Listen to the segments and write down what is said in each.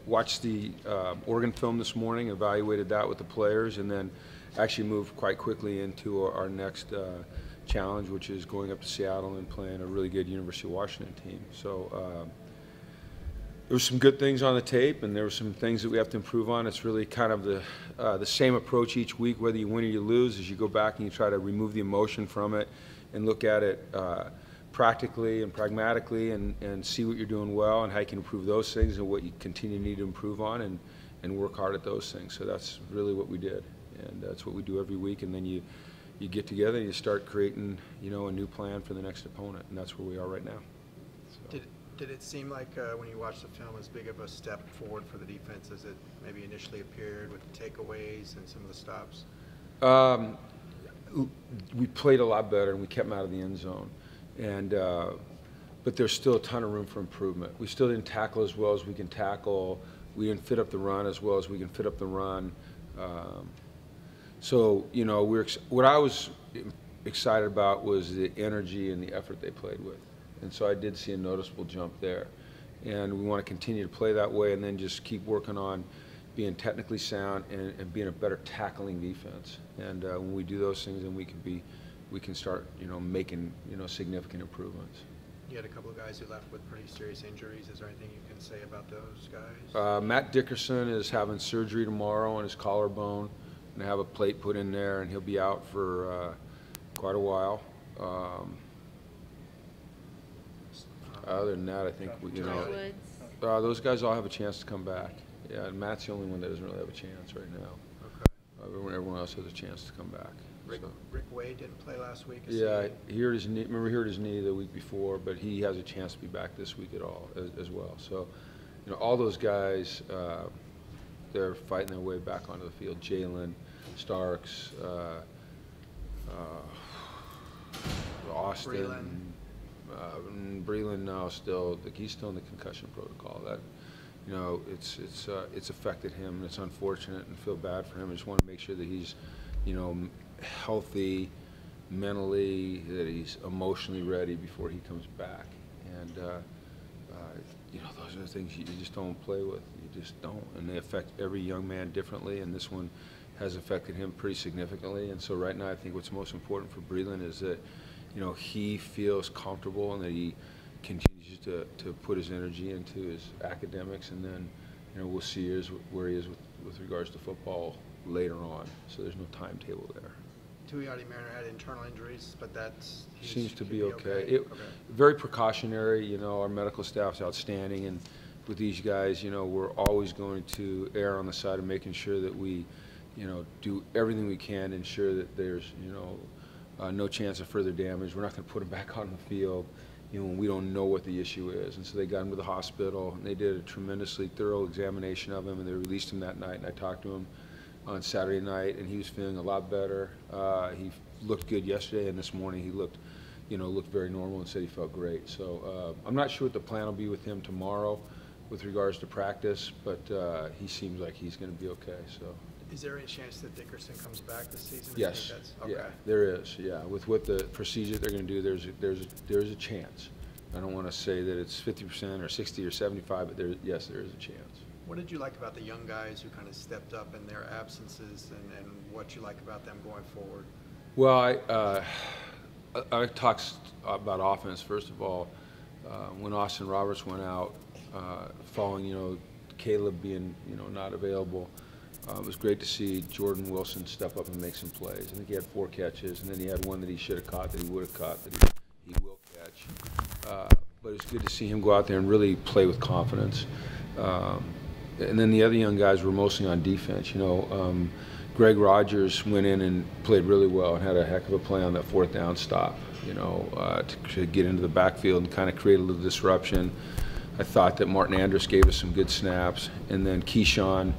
watched the Oregon film this morning, evaluated that with the players, and then actually moved quite quickly into our next challenge, which is going up to Seattle and playing a really good University of Washington team. So there were some good things on the tape, and there were some things that we have to improve on. It's really kind of the same approach each week, whether you win or you lose, is you go back and you try to remove the emotion from it and look at it practically and pragmatically, and see what you're doing well and how you can improve those things and what you continue to need to improve on, and work hard at those things. So that's really what we did, and that's what we do every week. And then you get together and you start creating, a new plan for the next opponent, and that's where we are right now. So. Did it seem like when you watched the film as big of a step forward for the defense as it maybe initially appeared with the takeaways and some of the stops? We played a lot better and we kept them out of the end zone, and but there's still a ton of room for improvement. We still didn't tackle as well as we can tackle. We didn't fit up the run as well as we can fit up the run. So what I was excited about was the energy and the effort they played with. And so I did see a noticeable jump there. And we want to continue to play that way, and then just keep working on being technically sound and being a better tackling defense. And when we do those things, then we can start, making, significant improvements. You had a couple of guys who left with pretty serious injuries. Is there anything you can say about those guys? Matt Dickerson is having surgery tomorrow on his collarbone, and have a plate put in there, and he'll be out for quite a while. Other than that, I think those guys all have a chance to come back. Yeah, and Matt's the only one that doesn't really have a chance right now. Okay. Everyone else has a chance to come back. Rick Wade didn't play last week. Yeah, he hurt his knee. Remember, he hurt his knee the week before, but he has a chance to be back this week as well. So, all those guys, they're fighting their way back onto the field. Jalen, Starks, Austin. Breland now he's still in the concussion protocol. That it's affected him, and it's unfortunate, and feel bad for him. I just want to make sure that he's healthy mentally, that he's emotionally ready before he comes back. And those are the things you just don't play with. You just don't, and they affect every young man differently. And this one has affected him pretty significantly. And so right now, I think what's most important for Breland is that he feels comfortable and that he continues to put his energy into his academics, and then we'll see where he is with regards to football later on. So there's no timetable there. Tuioti Mariner had internal injuries, but seems to be okay. Very precautionary. Our medical staff's outstanding, and with these guys, we're always going to err on the side of making sure that we, do everything we can to ensure that there's, no chance of further damage. We're not going to put them back on the field, when we don't know what the issue is. And so they got him to the hospital, and they did a tremendously thorough examination of him, and they released him that night. And I talked to him on Saturday night, and he was feeling a lot better. He looked good yesterday, and this morning he looked, looked very normal and said he felt great. So I'm not sure what the plan will be with him tomorrow with regards to practice, but he seems like he's going to be okay. So. Is there any chance that Dickerson comes back this season? Yes. Okay. Yeah, there is. Yeah, with what the procedure they're going to do, there's a chance. I don't want to say that it's 50% or 60 or 75, but yes, there is a chance. What did you like about the young guys who kind of stepped up in their absences, and what you like about them going forward? Well, I talked about offense first of all. When Austin Roberts went out, following Caleb being not available. It was great to see Jordan Wilson step up and make some plays. I think he had 4 catches, and then he had one that he should have caught, that he would have caught, that he will catch. But it was good to see him go out there and really play with confidence. And then the other young guys were mostly on defense. Greg Rogers went in and played really well and had a heck of a play on that 4th down stop, to get into the backfield and kind of create a little disruption. I thought that Martin Andrus gave us some good snaps, and then Keyshawn,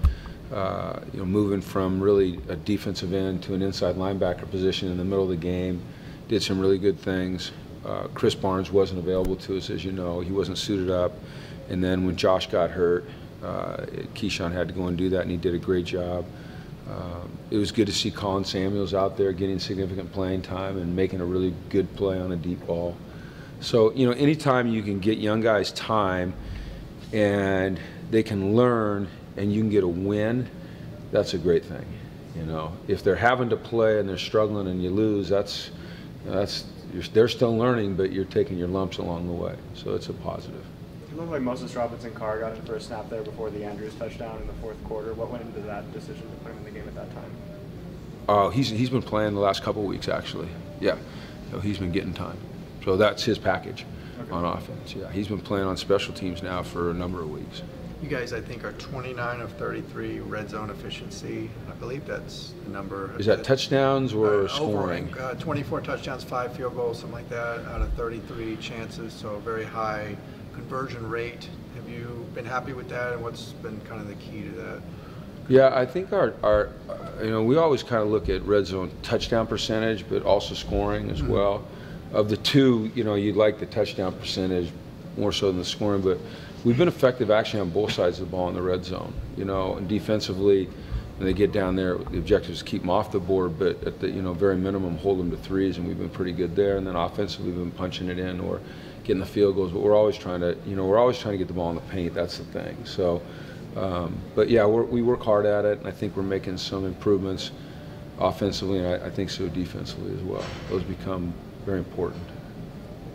moving from really a defensive end to an inside linebacker position in the middle of the game, did some really good things. Chris Barnes wasn't available to us, as you know. He wasn't suited up. And then when Josh got hurt, Keyshawn had to go and do that, and he did a great job. It was good to see Colin Samuels out there getting significant playing time and making a really good play on a deep ball. So, anytime you can get young guys time and they can learn and you can get a win, that's a great thing. You know, if they're having to play and they're struggling and you lose, they're still learning, but you're taking your lumps along the way. So it's a positive. It looked like Moses Robinson-Carr got in for a snap there before the Andrews touchdown in the fourth quarter. What went into that decision to put him in the game at that time? Oh, he's been playing the last couple of weeks, actually. Yeah, so he's been getting time. So that's his package on offense. Yeah, he's been playing on special teams now for a number of weeks. You guys, I think, are 29 of 33 red zone efficiency. I believe that's the number. Is that touchdowns or scoring? 24 touchdowns, 5 field goals, something like that, out of 33 chances. So a very high conversion rate. Have you been happy with that, and what's been kind of the key to that? Yeah, I think our you know, we always kind of look at red zone touchdown percentage, but also scoring as well. Of the two, you know, you'd like the touchdown percentage more so than the scoring, but we've been effective actually on both sides of the ball in the red zone. You know, and defensively, when they get down there, the objective is to keep them off the board, but at the very minimum, hold them to threes, and we've been pretty good there. And then offensively, we've been punching it in or getting the field goals, but we're always trying to get the ball in the paint. That's the thing. So, but yeah, we work hard at it, and I think we're making some improvements offensively, and I think so defensively as well. Those become very important.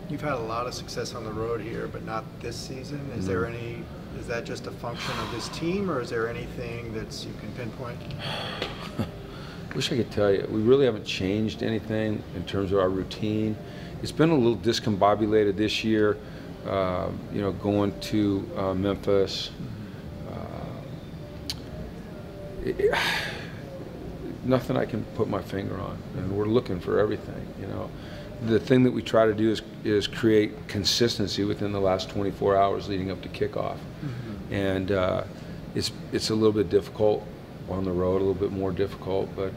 You've had a lot of success on the road here, but not this season. Is there any? Is that just a function of this team, or is there anything that you can pinpoint? Wish I could tell you. We really haven't changed anything in terms of our routine. It's been a little discombobulated this year. You know, going to Memphis. Nothing I can put my finger on, and we're looking for everything. You know, the thing that we try to do is create consistency within the last 24 hours leading up to kickoff, and it's a little bit difficult on the road, a little bit more difficult, but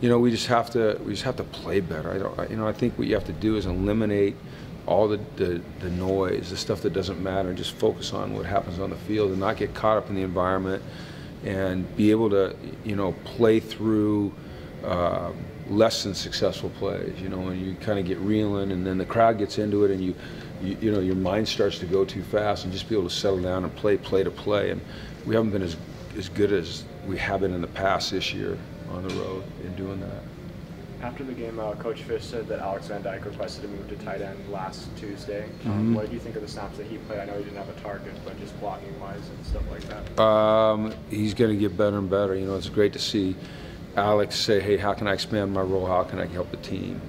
you know, we just have to play better. I think what you have to do is eliminate all the noise, the stuff that doesn't matter, and just focus on what happens on the field and not get caught up in the environment, and be able to, you know, play through less than successful plays, you know, and you kind of get reeling, and then the crowd gets into it, and you know, your mind starts to go too fast, and just be able to settle down and play to play. And we haven't been as good as we have been in the past this year on the road in doing that. After the game, Coach Fish said that Alex Van Dyke requested a move to tight end last Tuesday. What did you think of the snaps that he played? I know he didn't have a target, but just blocking-wise and stuff like that. He's going to get better and better. You know, it's great to see Alex say, hey, how can I expand my role? How can I help the team?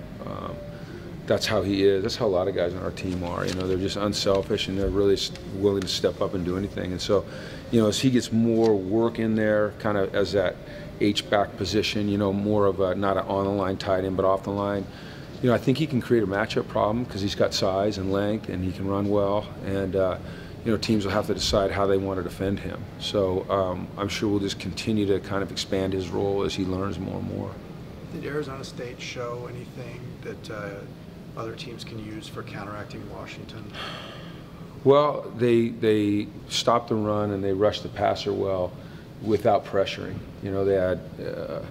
That's how he is. That's how a lot of guys on our team are. You know, they're just unselfish, and they're really willing to step up and do anything. And so, you know, as he gets more work in there, kind of as that H-back position, you know, more of a, not an on-the-line tight end, but off the line, you know, I think he can create a matchup problem because he's got size and length, and he can run well. And, you know, teams will have to decide how they want to defend him. So I'm sure we'll just continue to kind of expand his role as he learns more and more. Did Arizona State show anything that other teams can use for counteracting Washington? Well, they stopped the run and they rushed the passer well without pressuring. You know, they had a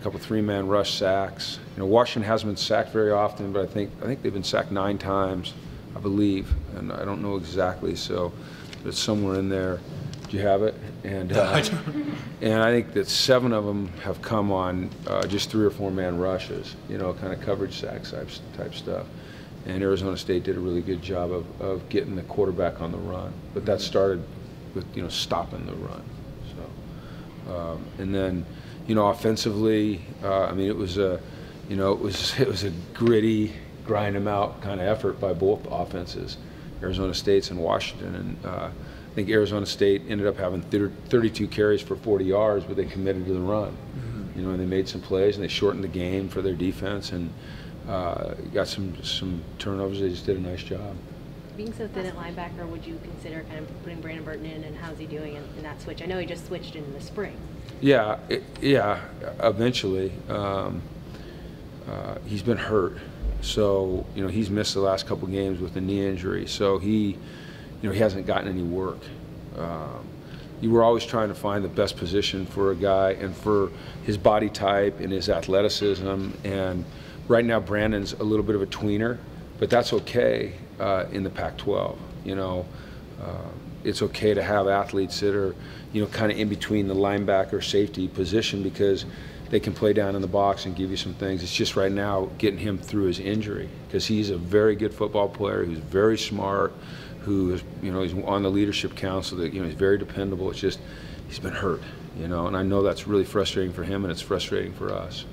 couple three-man rush sacks. You know, Washington hasn't been sacked very often, but I think they've been sacked 9 times, I believe, and I don't know exactly, so but it's somewhere in there. Do you have it? And and I think that 7 of them have come on just 3 or 4 man rushes, you know, kind of coverage sack type stuff. And Arizona State did a really good job of getting the quarterback on the run, but that started with, you know, stopping the run. So and then, you know, offensively, I mean, it was a gritty, grind them out kind of effort by both offenses, Arizona State's and Washington. And I think Arizona State ended up having 32 carries for 40 yards, but they committed to the run. You know, and they made some plays, and they shortened the game for their defense, and got some turnovers. They just did a nice job. Being so thin at linebacker, would you consider kind of putting Brandon Burton in, and how's he doing in that switch? I know he just switched in the spring. Yeah, eventually. He's been hurt, so, you know, he's missed the last couple games with a knee injury, so he hasn't gotten any work. You were always trying to find the best position for a guy and for his body type and his athleticism, and right now Brandon's a little bit of a tweener, but that's okay in the Pac-12. You know, it's okay to have athletes that are, you know, kind of in between the linebacker safety position, because they can play down in the box and give you some things. It's just right now getting him through his injury, because he's a very good football player who's very smart, who is, you know, he's on the leadership council, that, you know, he's very dependable. It's just he's been hurt, you know, and I know that's really frustrating for him, and it's frustrating for us.